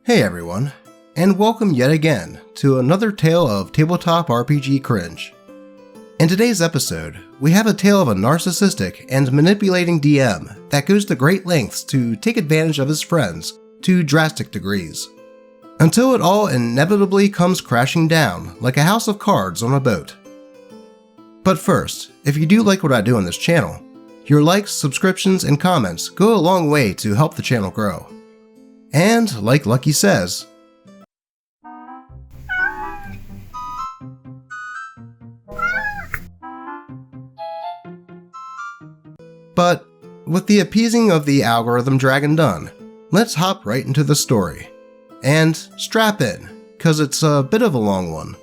Hey everyone, and welcome yet again to another tale of tabletop RPG cringe. In today's episode, we have a tale of a narcissistic and manipulating DM that goes to great lengths to take advantage of his friends to drastic degrees, until it all inevitably comes crashing down like a house of cards on a boat. But first, if you do like what I do on this channel, your likes, subscriptions, and comments go a long way to help the channel grow. And, like Lucky says, but with the appeasing of the algorithm dragon done, let's hop right into the story. And strap in, cause it's a bit of a long one.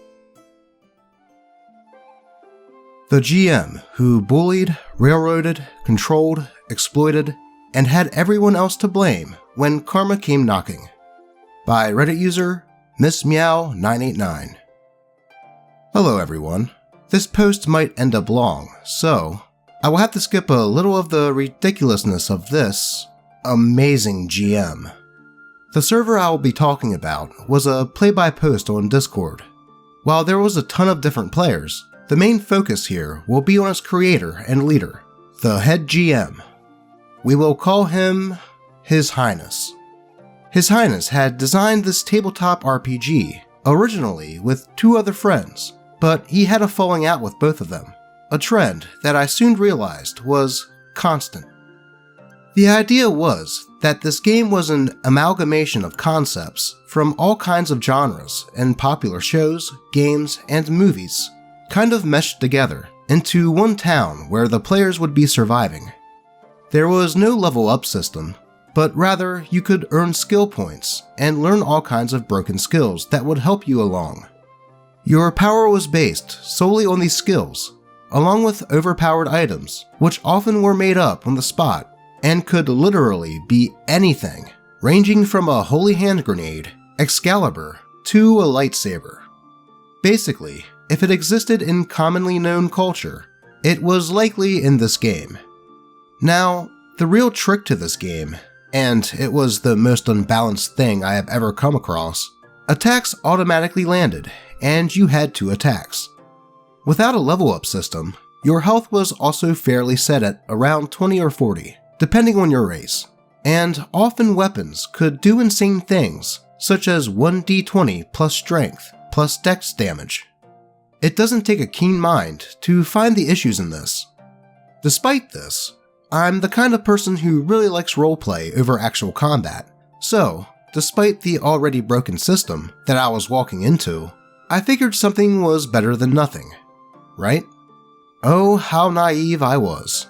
The GM who bullied, railroaded, controlled, exploited, and had everyone else to blame when karma came knocking. By Reddit user Miss Meow 989. Hello everyone. This post might end up long, so I will have to skip a little of the ridiculousness of this amazing GM. The server I will be talking about was a play-by-post on Discord. While there was a ton of different players, the main focus here will be on its creator and leader, the head GM. We will call him His Highness. His Highness had designed this tabletop RPG originally with two other friends, but he had a falling out with both of them, a trend that I soon realized was constant. The idea was that this game was an amalgamation of concepts from all kinds of genres and popular shows, games, and movies, kind of meshed together into one town where the players would be surviving. There was no level up system, but rather you could earn skill points and learn all kinds of broken skills that would help you along. Your power was based solely on these skills, along with overpowered items, which often were made up on the spot and could literally be anything, ranging from a holy hand grenade, Excalibur, to a lightsaber. Basically, if it existed in commonly known culture, it was likely in this game. Now, the real trick to this game, and it was the most unbalanced thing I have ever come across, attacks automatically landed, and you had 2 attacks. Without a level up system, your health was also fairly set at around 20 or 40, depending on your race, and often weapons could do insane things, such as 1d20 plus strength plus dex damage. It doesn't take a keen mind to find the issues in this. Despite this, I'm the kind of person who really likes roleplay over actual combat, so, despite the already broken system that I was walking into, I figured something was better than nothing, right? Oh, how naive I was.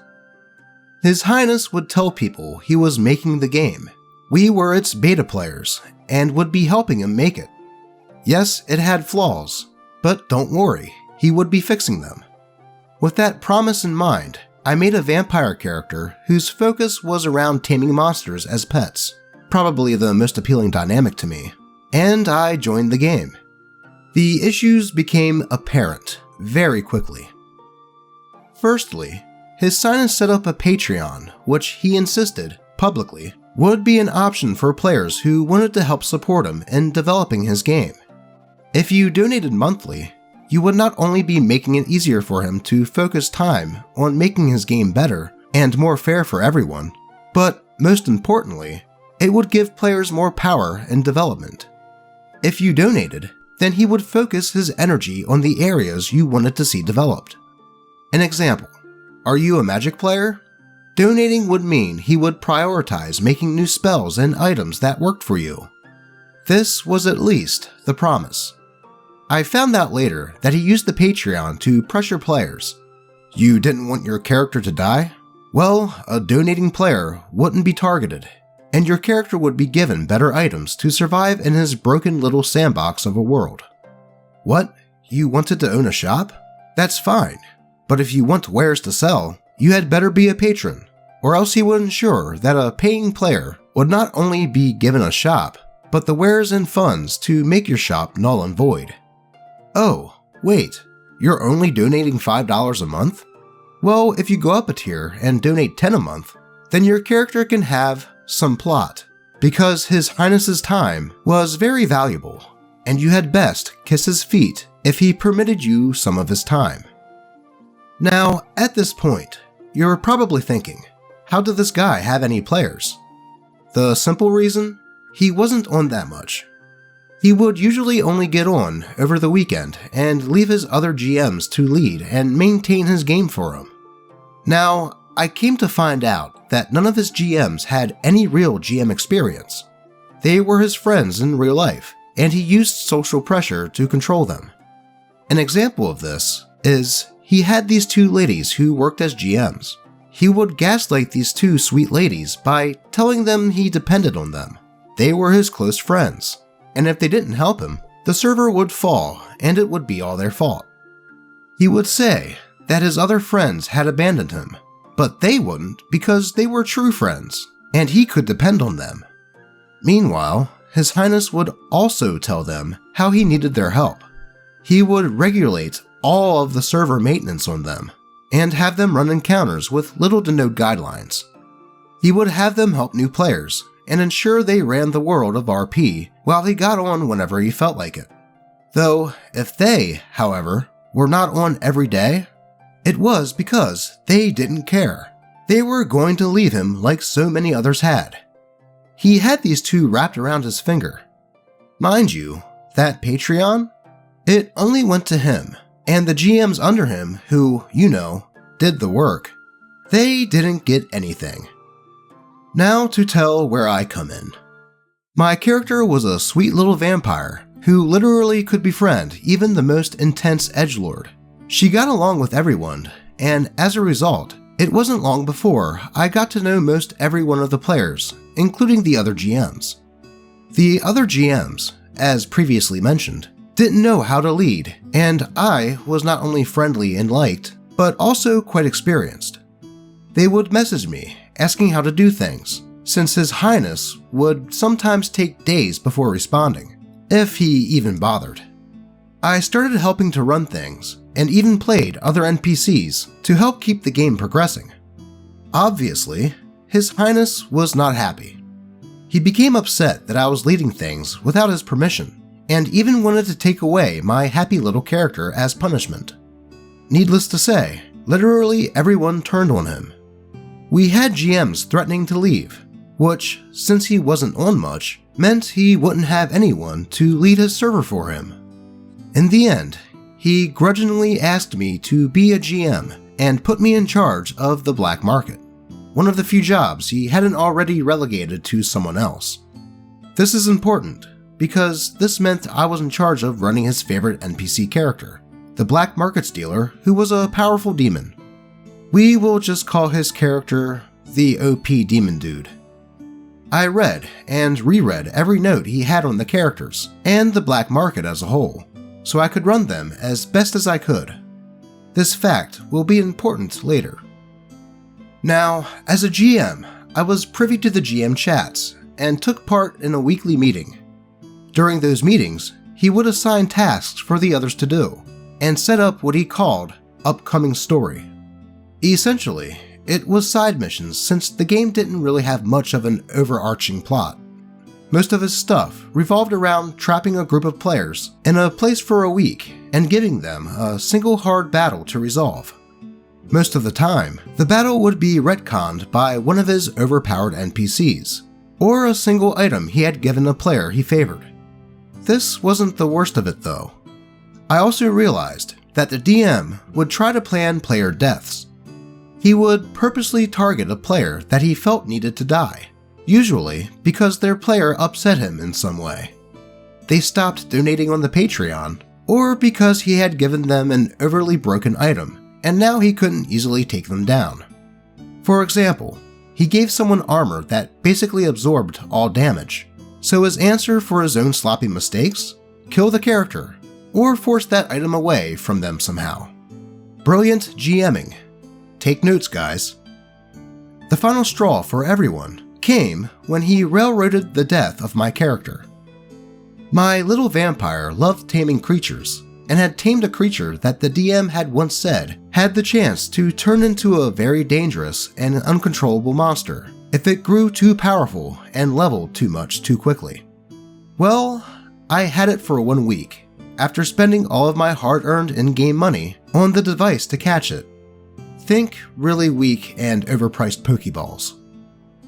His Highness would tell people he was making the game. We were its beta players, and would be helping him make it. Yes, it had flaws, but don't worry, he would be fixing them. With that promise in mind, I made a vampire character whose focus was around taming monsters as pets, probably the most appealing dynamic to me, and I joined the game. The issues became apparent very quickly. Firstly, His Highness set up a Patreon, which he insisted, publicly, would be an option for players who wanted to help support him in developing his game. If you donated monthly, you would not only be making it easier for him to focus time on making his game better and more fair for everyone, but most importantly, it would give players more power and development. If you donated, then he would focus his energy on the areas you wanted to see developed. An example, are you a magic player? Donating would mean he would prioritize making new spells and items that worked for you. This was at least the promise. I found out later that he used the Patreon to pressure players. You didn't want your character to die? Well, a donating player wouldn't be targeted, and your character would be given better items to survive in his broken little sandbox of a world. What? You wanted to own a shop? That's fine, but if you want wares to sell, you had better be a patron, or else he would ensure that a paying player would not only be given a shop, but the wares and funds to make your shop null and void. Oh, wait, you're only donating $5 a month? Well, if you go up a tier and donate $10 a month, then your character can have some plot, because His Highness's time was very valuable, and you had best kiss his feet if he permitted you some of his time. Now, at this point, you're probably thinking, how did this guy have any players? The simple reason? He wasn't on that much. He would usually only get on over the weekend and leave his other GMs to lead and maintain his game for him. Now, I came to find out that none of his GMs had any real GM experience. They were his friends in real life, and he used social pressure to control them. An example of this is he had these two ladies who worked as GMs. He would gaslight these two sweet ladies by telling them he depended on them. They were his close friends, and if they didn't help him, the server would fall and it would be all their fault. He would say that his other friends had abandoned him, but they wouldn't because they were true friends, and he could depend on them. Meanwhile, His Highness would also tell them how he needed their help. He would regulate all of the server maintenance on them, and have them run encounters with little to no guidelines. He would have them help new players, and ensure they ran the world of RP while he got on whenever he felt like it. Though, if they, however, were not on every day, it was because they didn't care. They were going to leave him like so many others had. He had these two wrapped around his finger. Mind you, that Patreon? It only went to him, and the GMs under him who, did the work. They didn't get anything. Now to tell where I come in. My character was a sweet little vampire who literally could befriend even the most intense edgelord. She got along with everyone, and as a result, it wasn't long before I got to know most every one of the players, including the other GMs. The other GMs, as previously mentioned, didn't know how to lead, and I was not only friendly and liked, but also quite experienced. They would message me, asking how to do things, since His Highness would sometimes take days before responding, if he even bothered. I started helping to run things, and even played other NPCs to help keep the game progressing. Obviously, His Highness was not happy. He became upset that I was leading things without his permission, and even wanted to take away my happy little character as punishment. Needless to say, literally everyone turned on him. We had GMs threatening to leave, which, since he wasn't on much, meant he wouldn't have anyone to lead his server for him. In the end, he grudgingly asked me to be a GM and put me in charge of the black market, one of the few jobs he hadn't already relegated to someone else. This is important, because this meant I was in charge of running his favorite NPC character, the black markets dealer who was a powerful demon. We will just call his character the OP Demon Dude. I read and reread every note he had on the characters and the black market as a whole, so I could run them as best as I could. This fact will be important later. Now, as a GM, I was privy to the GM chats and took part in a weekly meeting. During those meetings, he would assign tasks for the others to do, and set up what he called upcoming story. Essentially, it was side missions since the game didn't really have much of an overarching plot. Most of his stuff revolved around trapping a group of players in a place for a week and giving them a single hard battle to resolve. Most of the time, the battle would be retconned by one of his overpowered NPCs, or a single item he had given a player he favored. This wasn't the worst of it though. I also realized that the DM would try to plan player deaths. He would purposely target a player that he felt needed to die, usually because their player upset him in some way. They stopped donating on the Patreon, or because he had given them an overly broken item, and now he couldn't easily take them down. For example, he gave someone armor that basically absorbed all damage, so his answer for his own sloppy mistakes? Kill the character, or force that item away from them somehow. Brilliant GMing. Take notes, guys. The final straw for everyone came when he railroaded the death of my character. My little vampire loved taming creatures, and had tamed a creature that the DM had once said had the chance to turn into a very dangerous and uncontrollable monster if it grew too powerful and leveled too much too quickly. Well, I had it for 1 week, after spending all of my hard-earned in-game money on the device to catch it. Think really weak and overpriced Pokeballs.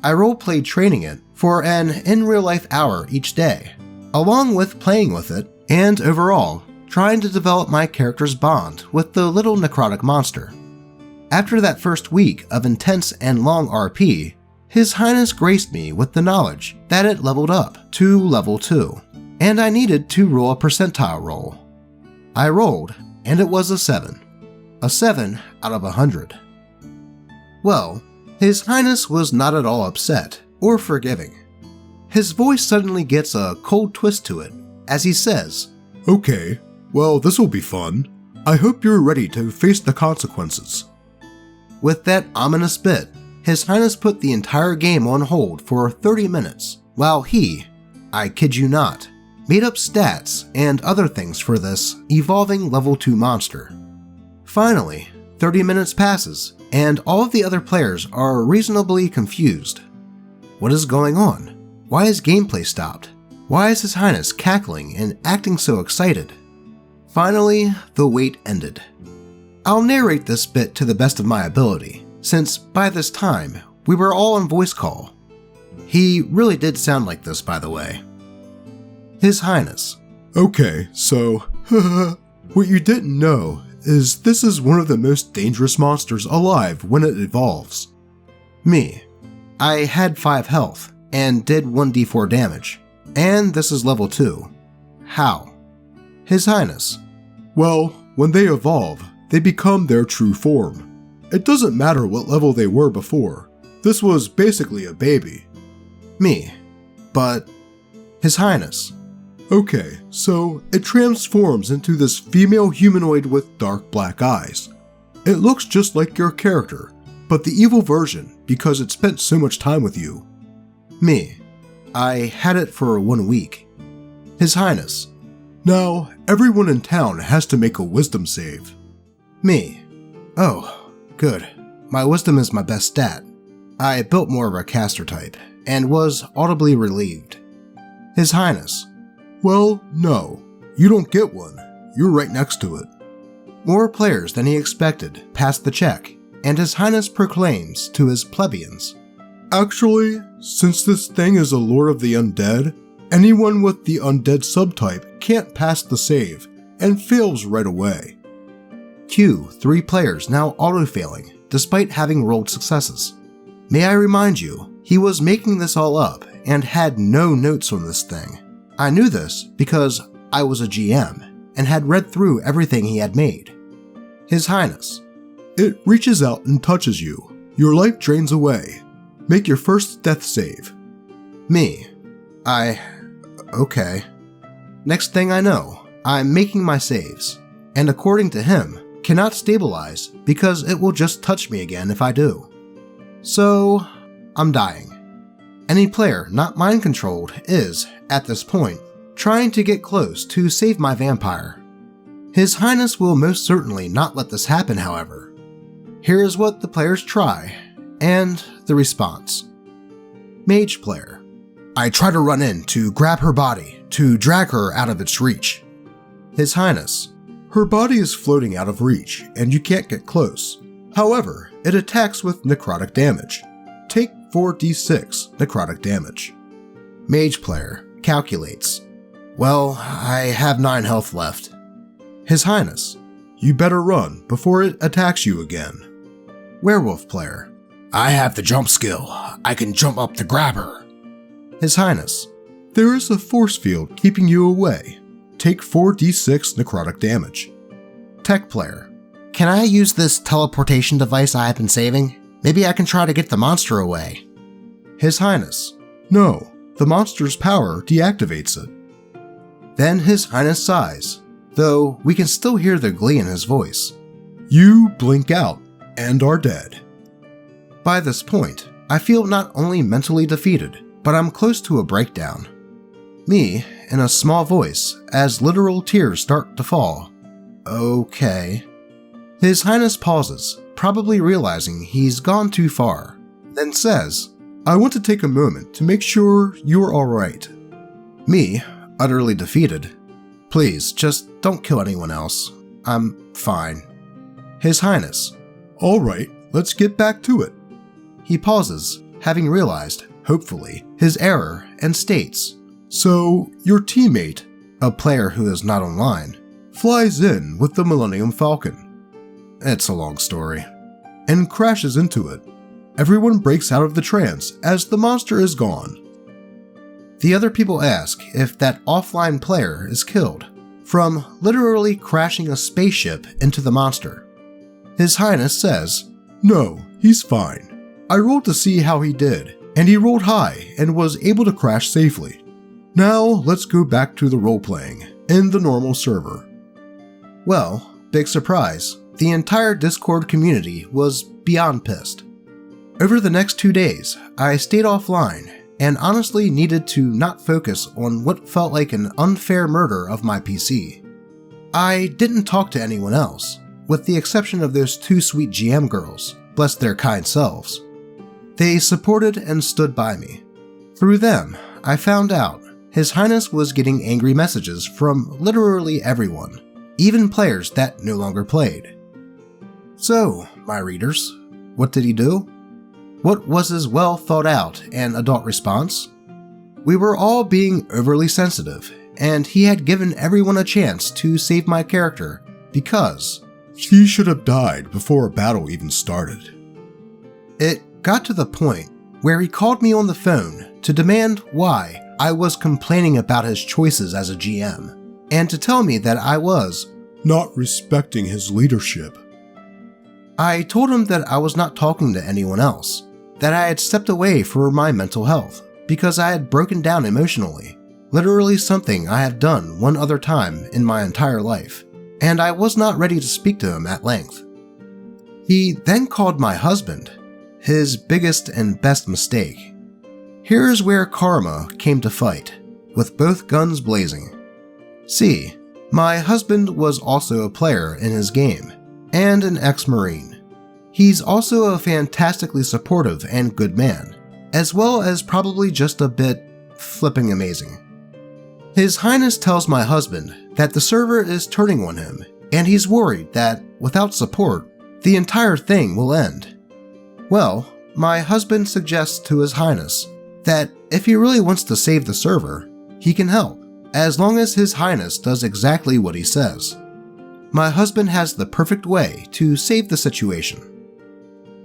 I roleplayed training it for an in-real-life hour each day, along with playing with it and overall trying to develop my character's bond with the little necrotic monster. After that first week of intense and long RP, His Highness graced me with the knowledge that it leveled up to level 2, and I needed to roll a percentile roll. I rolled, and it was a 7. A 7 out of 100. Well, His Highness was not at all upset or forgiving. His voice suddenly gets a cold twist to it as he says, "Okay, well, this'll be fun. I hope you're ready to face the consequences." With that ominous bit, His Highness put the entire game on hold for 30 minutes while he, I kid you not, made up stats and other things for this evolving level 2 monster. Finally, 30 minutes passes and all of the other players are reasonably confused. What is going on? Why is gameplay stopped? Why is His Highness cackling and acting so excited? Finally, the wait ended. I'll narrate this bit to the best of my ability, since by this time, we were all on voice call. He really did sound like this, by the way. His Highness. "Okay, so, what you didn't know is this is one of the most dangerous monsters alive when it evolves." Me. I had 5 health and did 1d4 damage, and this is level 2. How? His Highness. "Well, when they evolve, they become their true form. It doesn't matter what level they were before. This was basically a baby." Me. But His Highness. "Okay, so it transforms into this female humanoid with dark black eyes. It looks just like your character, but the evil version because it spent so much time with you." Me. I had it for 1 week. His Highness. "Now, everyone in town has to make a wisdom save." Me. Oh, good. My wisdom is my best stat. I built more of a caster type, and was audibly relieved. His Highness. "Well, no. You don't get one. You're right next to it." More players than he expected passed the check, and His Highness proclaims to his plebeians. "Actually, since this thing is a Lord of the Undead, anyone with the Undead subtype can't pass the save, and fails right away." Cue 3 players now auto-failing, despite having rolled successes. May I remind you, he was making this all up and had no notes on this thing. I knew this because I was a GM and had read through everything he had made. His Highness. "It reaches out and touches you. Your life drains away. Make your first death save." Me. Okay. Next thing I know, I'm making my saves, and according to him, cannot stabilize because it will just touch me again if I do. So, I'm dying. Any player not mind-controlled is, at this point, trying to get close to save my vampire. His Highness will most certainly not let this happen, however. Here is what the players try, and the response. Mage player. I try to run in to grab her body, to drag her out of its reach. His Highness. "Her body is floating out of reach, and you can't get close. However, it attacks with necrotic damage. Take 4d6 necrotic damage." Mage player calculates. Well, I have 9 health left. His Highness. "You better run before it attacks you again." Werewolf player. I have the jump skill. I can jump up to grab her. His Highness. "There is a force field keeping you away. Take 4d6 necrotic damage." Tech player. Can I use this teleportation device I have been saving? Maybe I can try to get the monster away. His Highness. "No, the monster's power deactivates it." Then His Highness sighs, though we can still hear the glee in his voice. "You blink out and are dead." By this point, I feel not only mentally defeated, but I'm close to a breakdown. Me, in a small voice, as literal tears start to fall. Okay. His Highness pauses, probably realizing he's gone too far, then says, I want to take a moment to make sure you're alright. Me, utterly defeated. Please, just don't kill anyone else. I'm fine. His Highness. Alright, let's get back to it. He pauses, having realized, hopefully, his error, and states, So, your teammate, a player who is not online, flies in with the Millennium Falcon. It's a long story. And crashes into it. Everyone breaks out of the trance as the monster is gone. The other people ask if that offline player is killed, from literally crashing a spaceship into the monster. His Highness says, No, he's fine. I rolled to see how he did, and he rolled high and was able to crash safely. Now let's go back to the role-playing in the normal server. Well, big surprise, the entire Discord community was beyond pissed. Over the next 2 days, I stayed offline and honestly needed to not focus on what felt like an unfair murder of my PC. I didn't talk to anyone else, with the exception of those 2 sweet GM girls, bless their kind selves. They supported and stood by me. Through them, I found out His Highness was getting angry messages from literally everyone, even players that no longer played. So, my readers, what did he do? What was his well thought out and adult response? We were all being overly sensitive, and he had given everyone a chance to save my character because she should have died before a battle even started. It got to the point where he called me on the phone to demand why I was complaining about his choices as a GM, and to tell me that I was not respecting his leadership. I told him that I was not talking to anyone else, that I had stepped away for my mental health because I had broken down emotionally, literally something I had done one other time in my entire life, and I was not ready to speak to him at length. He then called my husband, his biggest and best mistake. Here's where karma came to fight, with both guns blazing. See, my husband was also a player in his game, and an ex-Marine. He's also a fantastically supportive and good man, as well as probably just a bit flipping amazing. His Highness tells my husband that the server is turning on him, and he's worried that, without support, the entire thing will end. Well, my husband suggests to His Highness that if he really wants to save the server, he can help, as long as His Highness does exactly what he says. My husband has the perfect way to save the situation.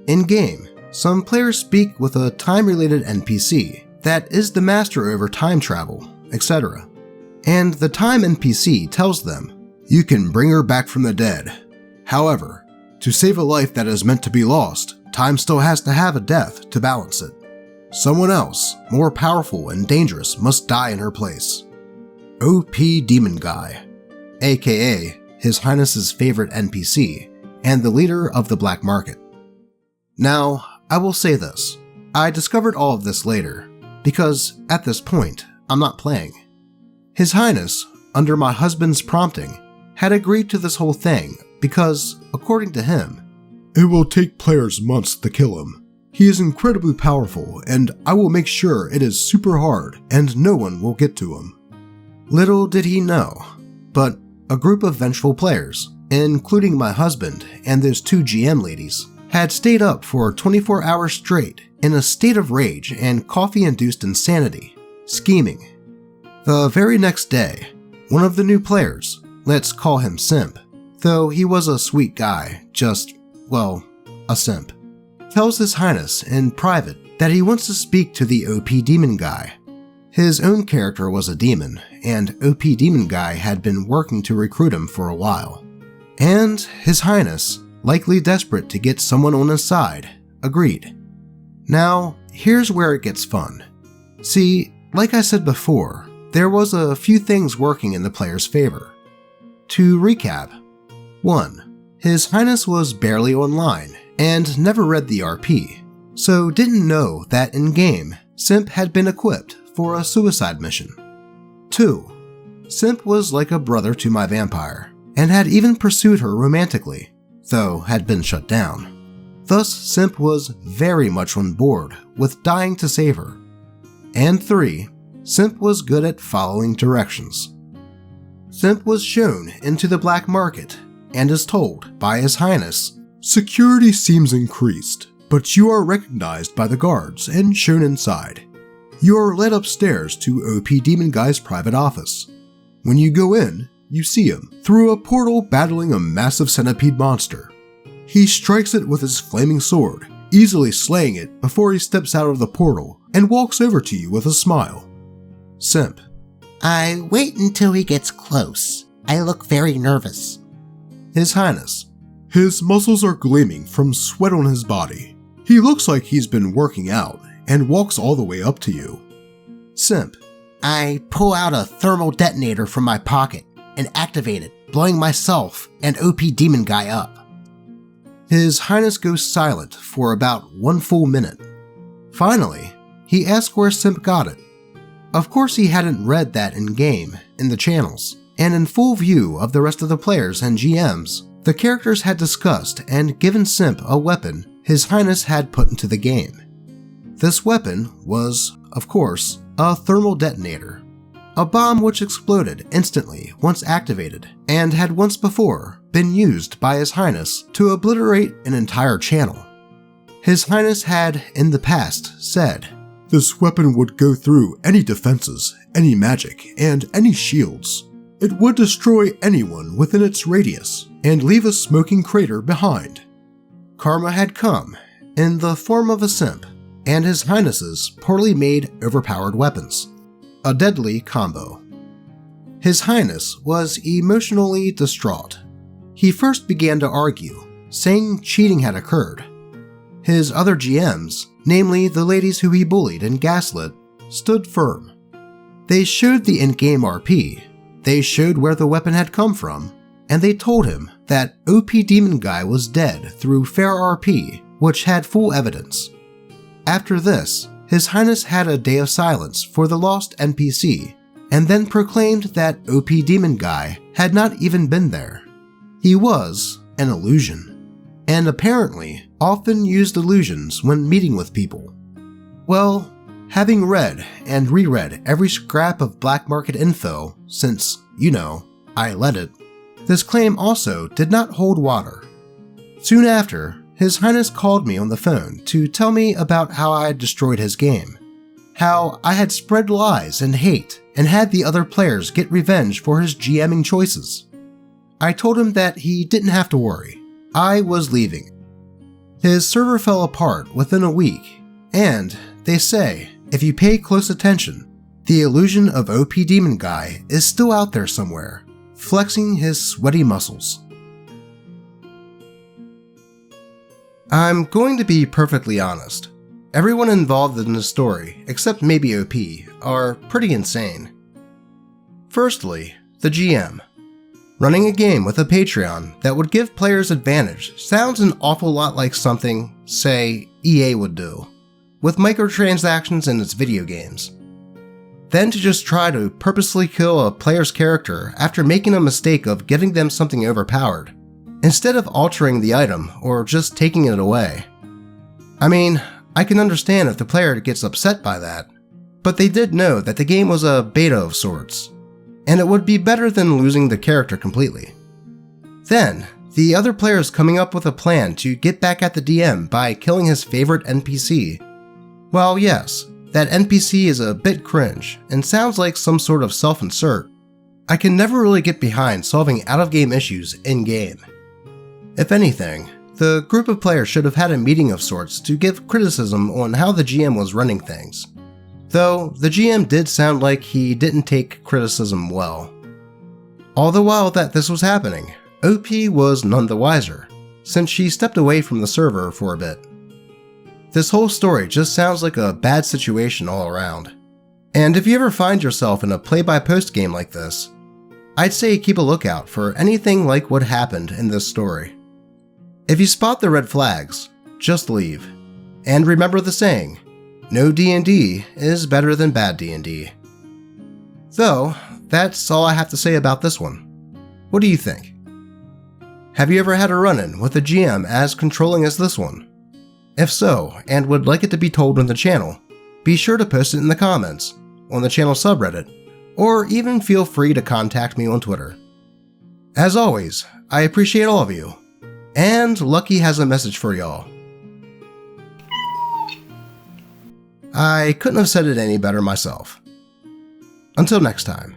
In-game, some players speak with a time-related NPC that is the master over time travel, etc. And the time NPC tells them, "You can bring her back from the dead. However, to save a life that is meant to be lost, time still has to have a death to balance it. Someone else, more powerful and dangerous, must die in her place." OP Demon Guy, aka His Highness's favorite NPC, and the leader of the black market. Now, I will say this. I discovered all of this later, because at this point, I'm not playing. His Highness, under my husband's prompting, had agreed to this whole thing because, according to him, it will take players months to kill him. He is incredibly powerful, and I will make sure it is super hard and no one will get to him. Little did he know, but a group of vengeful players, including my husband and those 2 GM ladies, had stayed up for 24 hours straight in a state of rage and coffee-induced insanity, scheming. The very next day, one of the new players, let's call him Simp, though he was a sweet guy, just, well, a simp, tells His Highness in private that he wants to speak to the OP Demon Guy. His own character was a demon, and OP Demon Guy had been working to recruit him for a while. And His Highness, likely desperate to get someone on his side, agreed. Now, here's where it gets fun. See, like I said before, there was a few things working in the player's favor. To recap, 1. His Highness was barely online and never read the RP, so didn't know that in-game, Simp had been equipped for a suicide mission. 2. Simp was like a brother to my vampire, and had even pursued her romantically, though had been shut down. Thus, Simp was very much on board with dying to save her. And 3. Simp was good at following directions. Simp was shown into the black market and is told by His Highness, "Security seems increased, but you are recognized by the guards and shown inside. You are led upstairs to OP Demon Guy's private office. When you go in, you see him through a portal battling a massive centipede monster. He strikes it with his flaming sword, easily slaying it before he steps out of the portal and walks over to you with a smile." Simp: I wait until he gets close. I look very nervous. His Highness: "His muscles are gleaming from sweat on his body. He looks like he's been working out and walks all the way up to you." Simp: I pull out a thermal detonator from my pocket and activate it, blowing myself and OP Demon Guy up. His Highness goes silent for about 1 full minute. Finally, he asks where Simp got it. Of course he hadn't read that in-game, in the channels, and in full view of the rest of the players and GMs, the characters had discussed and given Simp a weapon His Highness had put into the game. This weapon was, of course, a thermal detonator, a bomb which exploded instantly once activated and had once before been used by His Highness to obliterate an entire channel. His Highness had, in the past, said, "This weapon would go through any defenses, any magic, and any shields. It would destroy anyone within its radius and leave a smoking crater behind." Karma had come, in the form of a Simp, and His Highness's poorly made, overpowered weapons. A deadly combo. His Highness was emotionally distraught. He first began to argue, saying cheating had occurred. His other GMs, namely the ladies who he bullied and gaslit, stood firm. They showed the in-game RP, they showed where the weapon had come from, and they told him that OP Demon Guy was dead through fair RP, which had full evidence. After this, His Highness had a day of silence for the lost NPC, and then proclaimed that OP Demon Guy had not even been there. He was an illusion, and apparently often used illusions when meeting with people. Well, having read and reread every scrap of black market info since, I led it, this claim also did not hold water. Soon after, His Highness called me on the phone to tell me about how I had destroyed his game, how I had spread lies and hate and had the other players get revenge for his GMing choices. I told him that he didn't have to worry. I was leaving. His server fell apart within a week, and they say, if you pay close attention, the illusion of OP Demon Guy is still out there somewhere, flexing his sweaty muscles. I'm going to be perfectly honest. Everyone involved in this story, except maybe OP, are pretty insane. Firstly, the GM. Running a game with a Patreon that would give players advantage sounds an awful lot like something, say, EA would do, with microtransactions in its video games. Then to just try to purposely kill a player's character after making a mistake of giving them something overpowered, instead of altering the item or just taking it away. I mean, I can understand if the player gets upset by that, but they did know that the game was a beta of sorts, and it would be better than losing the character completely. Then, the other players coming up with a plan to get back at the DM by killing his favorite NPC. Well, yes, that NPC is a bit cringe and sounds like some sort of self-insert. I can never really get behind solving out-of-game issues in-game. If anything, the group of players should have had a meeting of sorts to give criticism on how the GM was running things. Though, the GM did sound like he didn't take criticism well. All the while that this was happening, OP was none the wiser, since she stepped away from the server for a bit. This whole story just sounds like a bad situation all around. And if you ever find yourself in a play-by-post game like this, I'd say keep a lookout for anything like what happened in this story. If you spot the red flags, just leave. And remember the saying, no D&D is better than bad D&D. Though, that's all I have to say about this one. What do you think? Have you ever had a run-in with a GM as controlling as this one? If so, and would like it to be told on the channel, be sure to post it in the comments, on the channel subreddit, or even feel free to contact me on Twitter. As always, I appreciate all of you, and Lucky has a message for y'all. I couldn't have said it any better myself. Until next time.